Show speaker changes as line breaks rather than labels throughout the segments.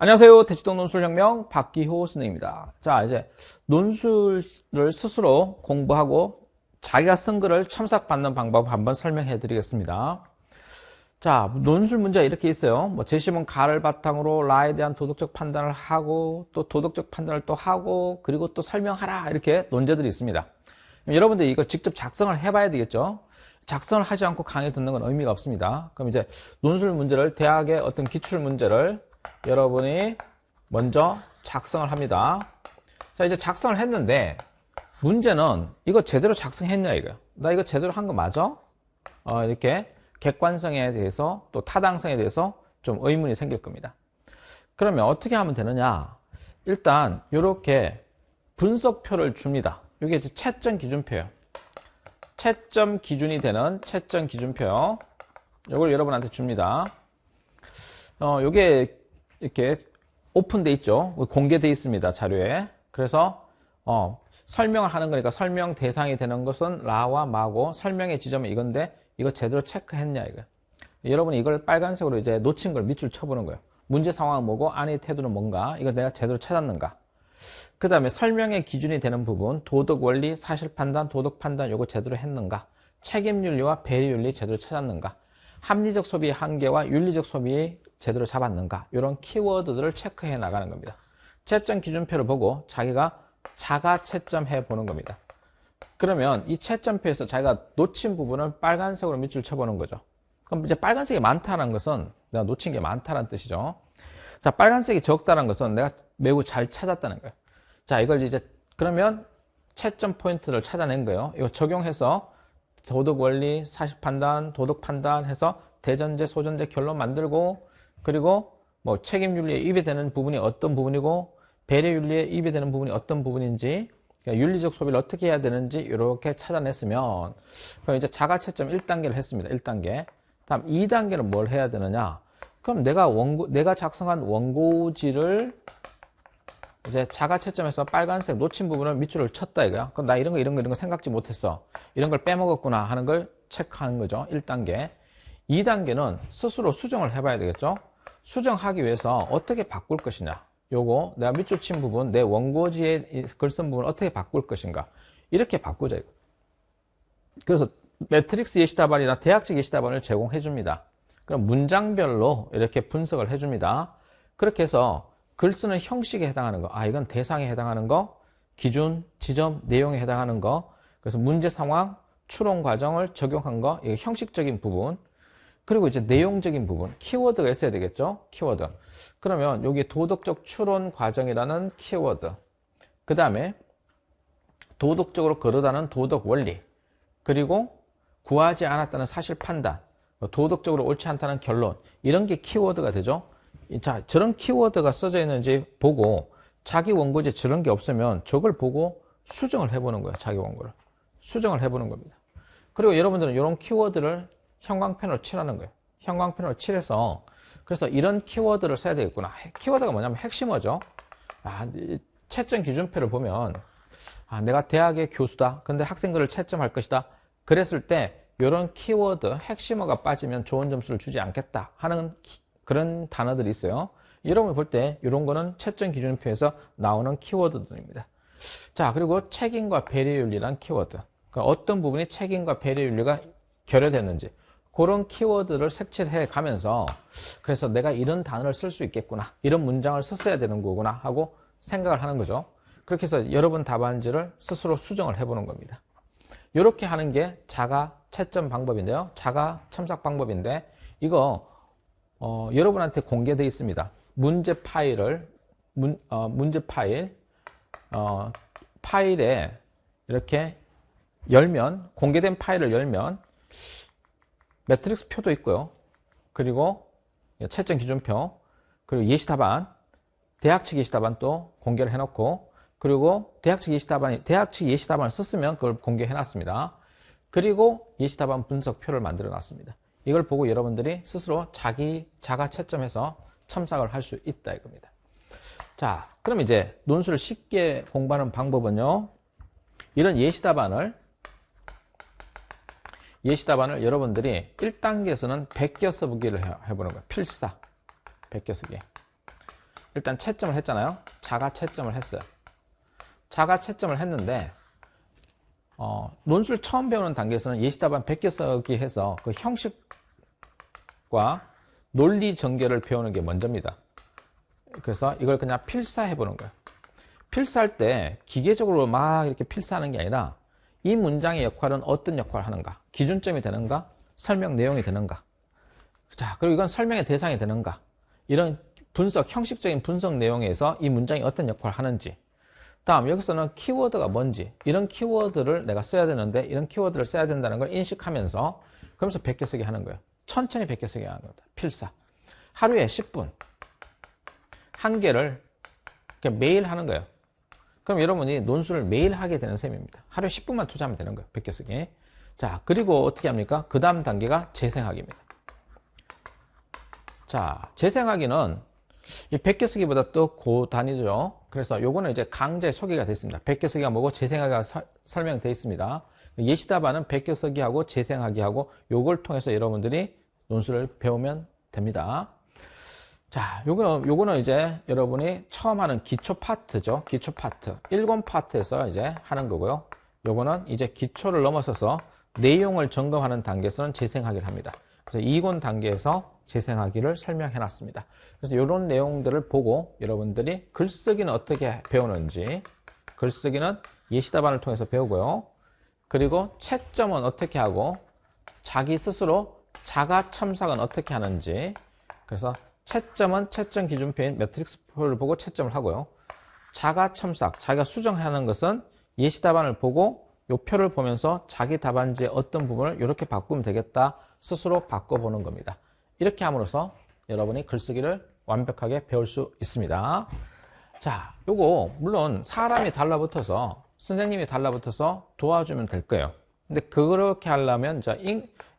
안녕하세요. 대치동 논술혁명 박기호 선생님입니다. 자, 이제 논술을 스스로 공부하고 자기가 쓴 글을 첨삭받는 방법 한번 설명해 드리겠습니다. 자, 논술 문제가 이렇게 있어요. 뭐 제시문 가를 바탕으로 라에 대한 도덕적 판단을 하고 또 도덕적 판단을 또 하고 그리고 또 설명하라 이렇게 논제들이 있습니다. 여러분들이 이걸 직접 작성을 해봐야 되겠죠. 작성을 하지 않고 강의 듣는 건 의미가 없습니다. 그럼 이제 논술 문제를 대학의 어떤 기출 문제를 여러분이 먼저 작성을 합니다. 자, 이제 작성을 했는데 문제는 이거 제대로 작성했냐 이거야. 나 이거 제대로 한 거 맞아? 이렇게 객관성에 대해서 또 타당성에 대해서 좀 의문이 생길 겁니다. 그러면 어떻게 하면 되느냐? 일단 이렇게 분석표를 줍니다. 이게 이제 채점 기준표예요. 채점 기준이 되는 채점 기준표. 이걸 여러분한테 줍니다. 요게 이렇게 오픈돼 있죠. 공개돼 있습니다. 자료에. 그래서 설명을 하는 거니까 설명 대상이 되는 것은 라와 마고 설명의 지점은 이건데 이거 제대로 체크했냐 이거. 여러분이 이걸 빨간색으로 이제 놓친 걸 밑줄 쳐보는 거예요. 문제 상황은 뭐고 안의 태도는 뭔가 이거 내가 제대로 찾았는가. 그 다음에 설명의 기준이 되는 부분 도덕 원리, 사실 판단, 도덕 판단 요거 제대로 했는가. 책임 윤리와 배려 윤리 제대로 찾았는가. 합리적 소비의 한계와 윤리적 소비의 제대로 잡았는가 이런 키워드들을 체크해 나가는 겁니다. 채점 기준표를 보고 자기가 자가 채점해 보는 겁니다. 그러면 이 채점표에서 자기가 놓친 부분을 빨간색으로 밑줄 쳐보는 거죠. 그럼 이제 빨간색이 많다는 것은 내가 놓친 게 많다는 뜻이죠. 자, 빨간색이 적다는 것은 내가 매우 잘 찾았다는 거예요. 자, 이걸 이제 그러면 채점 포인트를 찾아낸 거예요. 이거 적용해서 도덕 원리, 사실 판단, 도덕 판단 해서 대전제, 소전제 결론 만들고 그리고 뭐 책임 윤리에 입이 되는 부분이 어떤 부분이고 배려 윤리에 입이 되는 부분이 어떤 부분인지 그러니까 윤리적 소비를 어떻게 해야 되는지 이렇게 찾아냈으면 그럼 이제 자가 채점 1단계를 했습니다. 1단계. 다음 2단계는 뭘 해야 되느냐? 그럼 내가 작성한 원고지를 이제 자가 채점에서 빨간색 놓친 부분을 밑줄을 쳤다 이거야. 그럼 나 이런 거 생각지 못했어. 이런 걸 빼먹었구나 하는 걸 체크하는 거죠. 1단계. 2단계는 스스로 수정을 해봐야 되겠죠. 수정하기 위해서 어떻게 바꿀 것이냐. 요거 내가 밑줄 친 부분, 내 원고지에 글 쓴 부분을 어떻게 바꿀 것인가. 이렇게 바꾸자 이거. 그래서 매트릭스 예시답안이나 대학식 예시답안을 제공해 줍니다. 그럼 문장별로 이렇게 분석을 해 줍니다. 그렇게 해서 글 쓰는 형식에 해당하는 거, 이건 대상에 해당하는 거, 기준, 지점, 내용에 해당하는 거, 그래서 문제 상황, 추론 과정을 적용한 거, 이게 형식적인 부분, 그리고 이제 내용적인 부분, 키워드가 있어야 되겠죠? 키워드. 그러면 여기 도덕적 추론 과정이라는 키워드, 그 다음에 도덕적으로 그러다는 도덕 원리, 그리고 구하지 않았다는 사실 판단, 도덕적으로 옳지 않다는 결론, 이런 게 키워드가 되죠? 자, 저런 키워드가 써져 있는지 보고 자기 원고지에 저런 게 없으면 저걸 보고 수정을 해보는 거예요. 자기 원고를. 수정을 해보는 겁니다. 그리고 여러분들은 이런 키워드를 형광펜으로 칠하는 거예요. 형광펜으로 칠해서 그래서 이런 키워드를 써야 되겠구나. 키워드가 뭐냐면 핵심어죠. 채점 기준표를 보면 내가 대학의 교수다. 근데 학생들을 채점할 것이다. 그랬을 때 이런 키워드 핵심어가 빠지면 좋은 점수를 주지 않겠다 하는 그런 단어들이 있어요. 여러분이 볼 때 이런 거는 채점 기준표에서 나오는 키워드들입니다. 자, 그리고 책임과 배려윤리란 키워드. 그러니까 어떤 부분이 책임과 배려윤리가 결여됐는지 그런 키워드를 색칠해 가면서 그래서 내가 이런 단어를 쓸 수 있겠구나. 이런 문장을 썼어야 되는 거구나 하고 생각을 하는 거죠. 그렇게 해서 여러분 답안지를 스스로 수정을 해보는 겁니다. 이렇게 하는 게 자가 채점 방법인데요. 자가 첨삭 방법인데 이거 여러분한테 공개되어 있습니다. 문제 파일을 문제 파일에 이렇게 열면 공개된 파일을 열면 매트릭스 표도 있고요. 그리고 채점 기준표 그리고 예시답안 대학측 예시답안도 공개를 해놓고 그리고 대학측 예시답안을 썼으면 그걸 공개해 놨습니다. 그리고 예시답안 분석표를 만들어 놨습니다. 이걸 보고 여러분들이 스스로 자가 채점해서 첨삭을 할 수 있다 이겁니다. 자, 그럼 이제 논술을 쉽게 공부하는 방법은요. 이런 예시답안을 여러분들이 1단계에서는 베껴 써보기를 해보는 거예요. 필사. 베껴 쓰기. 일단 채점을 했잖아요. 자가 채점을 했어요. 자가 채점을 했는데 논술 처음 배우는 단계에서는 예시답안 100개 쓰기 해서 그 형식과 논리 전개를 배우는 게 먼저입니다. 그래서 이걸 그냥 필사해 보는 거예요. 필사할 때 기계적으로 막 이렇게 필사하는 게 아니라 이 문장의 역할은 어떤 역할을 하는가, 기준점이 되는가, 설명 내용이 되는가, 자, 그리고 이건 설명의 대상이 되는가, 이런 분석, 형식적인 분석 내용에서 이 문장이 어떤 역할을 하는지, 다음 여기서는 키워드가 뭔지, 이런 키워드를 내가 써야 되는데 이런 키워드를 써야 된다는 걸 인식하면서 그러면서 100개 쓰기 하는 거예요. 천천히 100개 쓰기 하는 겁니다. 필사. 하루에 10분 한 개를 매일 하는 거예요. 그럼 여러분이 논술을 매일 하게 되는 셈입니다. 하루에 10분만 투자하면 되는 거예요. 100개 쓰기. 자, 그리고 어떻게 합니까? 그 다음 단계가 재생하기입니다. 자, 재생하기는 이 100개 쓰기보다 또 고단위죠. 그래서 요거는 이제 강좌에 소개가 되어 있습니다. 100개 쓰기가 뭐고 재생하기가 설명되어 있습니다. 예시답안은 100개 쓰기하고 재생하기하고 요걸 통해서 여러분들이 논술을 배우면 됩니다. 자, 요거는 이제 여러분이 처음 하는 기초 파트죠. 기초 파트. 1권 파트에서 이제 하는 거고요. 요거는 이제 기초를 넘어서서 내용을 점검하는 단계에서는 재생하기를 합니다. 그래서 2권 단계에서 재생하기를 설명해 놨습니다. 그래서 이런 내용들을 보고 여러분들이 글쓰기는 어떻게 배우는지, 글쓰기는 예시답안을 통해서 배우고요. 그리고 채점은 어떻게 하고 자기 스스로 자가 첨삭은 어떻게 하는지, 그래서 채점은 채점 기준표인 매트릭스표를 보고 채점을 하고요. 자가 첨삭, 자기가 수정하는 것은 예시답안을 보고 이 표를 보면서 자기 답안지의 어떤 부분을 이렇게 바꾸면 되겠다 스스로 바꿔보는 겁니다. 이렇게 함으로써 여러분이 글쓰기를 완벽하게 배울 수 있습니다. 자, 요거 물론 사람이 달라붙어서 선생님이 달라붙어서 도와주면 될 거예요. 근데 그렇게 하려면 이제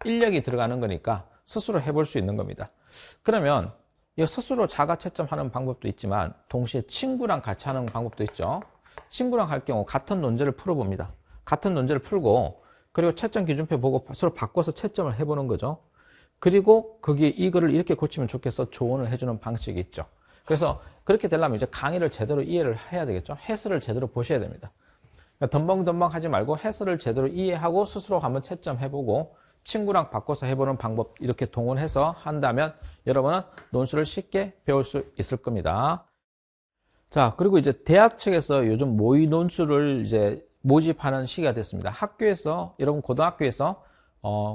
인력이 들어가는 거니까 스스로 해볼 수 있는 겁니다. 그러면 이 스스로 자가 채점하는 방법도 있지만 동시에 친구랑 같이 하는 방법도 있죠. 친구랑 할 경우 같은 논제를 풀어봅니다. 같은 논제를 풀고 그리고 채점 기준표 보고 서로 바꿔서 채점을 해보는 거죠. 그리고 거기 이거를 이렇게 고치면 좋겠어 조언을 해주는 방식이 있죠. 그래서 그렇게 되려면 이제 강의를 제대로 이해를 해야 되겠죠. 해설을 제대로 보셔야 됩니다. 그러니까 덤벙덤벙 하지 말고 해설을 제대로 이해하고 스스로 한번 채점해보고 친구랑 바꿔서 해보는 방법 이렇게 동원해서 한다면 여러분은 논술을 쉽게 배울 수 있을 겁니다. 자, 그리고 이제 대학 측에서 요즘 모의 논술을 이제 모집하는 시기가 됐습니다. 학교에서 여러분 고등학교에서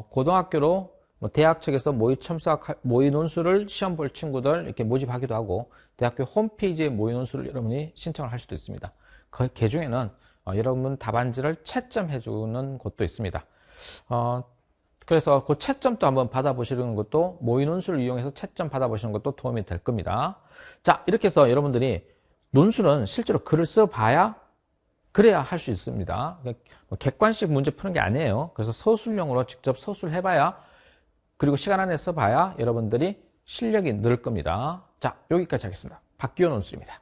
고등학교로 대학 측에서 모의 논술을 시험 볼 친구들 이렇게 모집하기도 하고 대학교 홈페이지에 모의 논술을 여러분이 신청을 할 수도 있습니다. 그 중에는 여러분 답안지를 채점해주는 곳도 있습니다. 그래서 그 채점도 한번 받아보시는 것도 모의 논술을 이용해서 채점 받아보시는 것도 도움이 될 겁니다. 자, 이렇게 해서 여러분들이 논술은 실제로 글을 써봐야 그래야 할 수 있습니다. 객관식 문제 푸는 게 아니에요. 그래서 서술형으로 직접 서술해봐야 그리고 시간 안에 써봐야 여러분들이 실력이 늘 겁니다. 자, 여기까지 하겠습니다. 박기호 논술입니다.